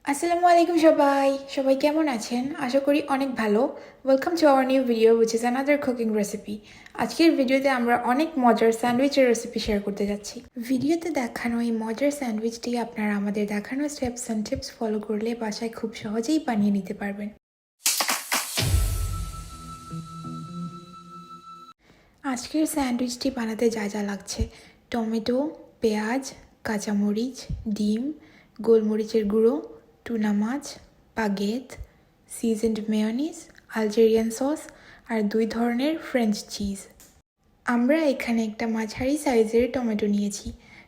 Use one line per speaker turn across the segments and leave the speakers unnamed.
আসসালামু আলাইকুম সবাই কেমন আছেন? আশা করি অনেক ভালো। Welcome to our new video which is another cooking recipe. আজকের ভিডিওতে আমরা অনেক মজার স্যান্ডউইচের রেসিপি শেয়ার করতে যাচ্ছি। ভিডিওতে দেখানো এই মজার স্যান্ডউইচটি আপনারা আমাদের দেখানো স্টেপস অ্যান্ড টিপস ফলো করলে বাসায় খুব সহজেই বানিয়ে নিতে পারবেন। আজকের স্যান্ডউইচটি বানাতে যা যা লাগছে: টমেটো, পেঁয়াজ, কাঁচামরিচ, ডিম, গোলমরিচের গুঁড়ো, টুনা মাছ, baguette, seasoned mayonnaise, Algerian sauce আর 2 ধরনের ফ্রেঞ্চ চিজ। আমরা এখানে একটা মাঝারি সাইজের টমেটো নিয়েছি।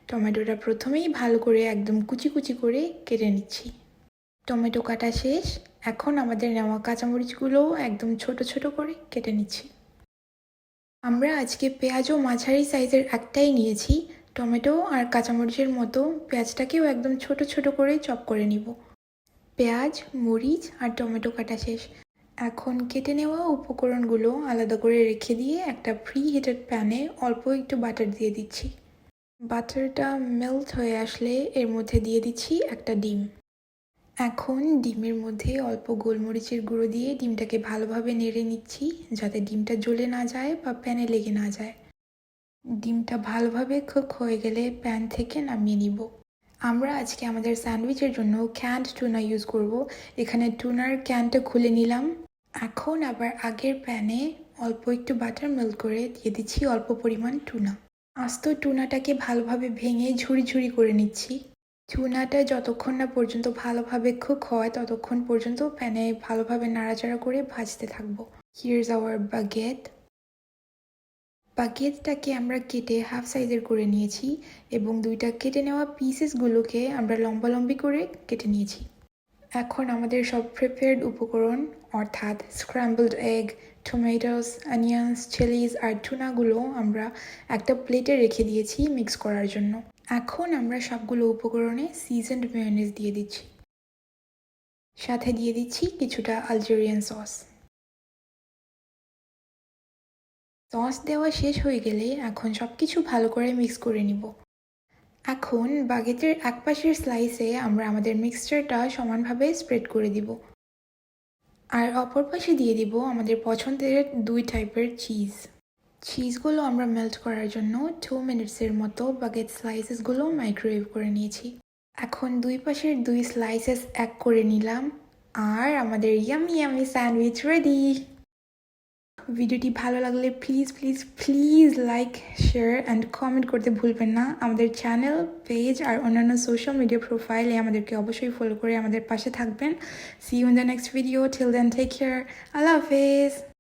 টমেটোটা প্রথমেই ভালো করে একদম কুচি কুচি করে কেটে নিচ্ছি। টমেটো কাটা শেষ। এখন আমাদের নেওয়া কাঁচামরিচগুলোও একদম ছোট ছোট করে কেটে নিচ্ছি। আমরা আজকে পেঁয়াজও মাঝারি সাইজের একটাই নিয়েছি। টমেটো আর কাঁচামরিচের মতো পেঁয়াজটাকেও একদম ছোট ছোট করে চপ করে নিব। পেঁয়াজ, মরিচ আর টমেটো কাটা শেষ। এখন কেটে নেওয়া উপকরণগুলো আলাদা করে রেখে দিয়ে একটা প্রি হিটেড প্যানে অল্প একটু বাটার দিয়ে দিচ্ছি। বাটারটা মেল্ট হয়ে আসলে এর মধ্যে দিয়ে দিচ্ছি একটা ডিম। এখন ডিমের মধ্যে অল্প গোলমরিচের গুঁড়ো দিয়ে ডিমটাকে ভালোভাবে নেড়ে নিচ্ছি, যাতে ডিমটা জ্বলে না যায় বা প্যানে লেগে না যায়। ডিমটা ভালোভাবে কুক হয়ে গেলে প্যান থেকে নামিয়ে নিব। আমরা আজকে আমাদের স্যান্ডউইচের জন্য ক্যান্ড টুনা ইউজ করব। এখানে টুনার ক্যানটা খুলে নিলাম। এখন আবার আগের প্যানে অল্প একটু বাটার মেল্ট করে দিয়ে দিচ্ছি অল্প পরিমাণ টুনা। আস্ত টুনাটাকে ভালোভাবে ভেঙে ঝুড়ি ঝুড়ি করে নিচ্ছি। টুনাটা যতক্ষণ না পর্যন্ত ভালোভাবে কুক হয় ততক্ষণ পর্যন্ত প্যানে ভালোভাবে নাড়াচাড়া করে ভাজতে থাকবো। Here's hour baguette. বাগেটটাকে আমরা কেটে হাফ সাইজের করে নিয়েছি এবং 2টা কেটে নেওয়া পিসেসগুলোকে আমরা লম্বালম্বি করে কেটে নিয়েছি। এখন আমাদের সব প্রিপেয়ার্ড উপকরণ অর্থাৎ scrambled egg, tomatoes, onions, chillies আর টুনাগুলো আমরা একটা প্লেটে রেখে দিয়েছি মিক্স করার জন্য। এখন আমরা সবগুলো উপকরণে সিজনড মেয়োনিজ দিয়ে দিচ্ছি। সাথে দিয়ে দিচ্ছি কিছুটা আলজেরিয়ান সস। সস দেওয়া শেষ হয়ে গেলে এখন সব কিছু ভালো করে মিক্স করে নিব। এখন বাগেটের এক পাশের স্লাইসে আমরা আমাদের মিক্সচারটা সমানভাবে স্প্রেড করে দিব। আর অপর পাশে দিয়ে দিব আমাদের পছন্দের 2 টাইপের চিজগুলো আমরা মেল্ট করার জন্য 2 মিনিটসের মতো বাগেট স্লাইসেসগুলো মাইক্রোওয়েভ করে নিয়েছি। এখন 2 পাশের 2 স্লাইসেস এক করে নিলাম আর আমাদের ইয়ামি স্যান্ডউইচ রেডি। ভিডিওটি ভালো লাগলে please like, share and comment করতে ভুলবেন না। আমাদের চ্যানেল, পেজ আর অন্যান্য সোশ্যাল মিডিয়া প্রোফাইলে আমাদেরকে অবশ্যই ফলো করে আমাদের পাশে থাকবেন। See you in the next video. Till then take care. আল্লাহ হাফেজ।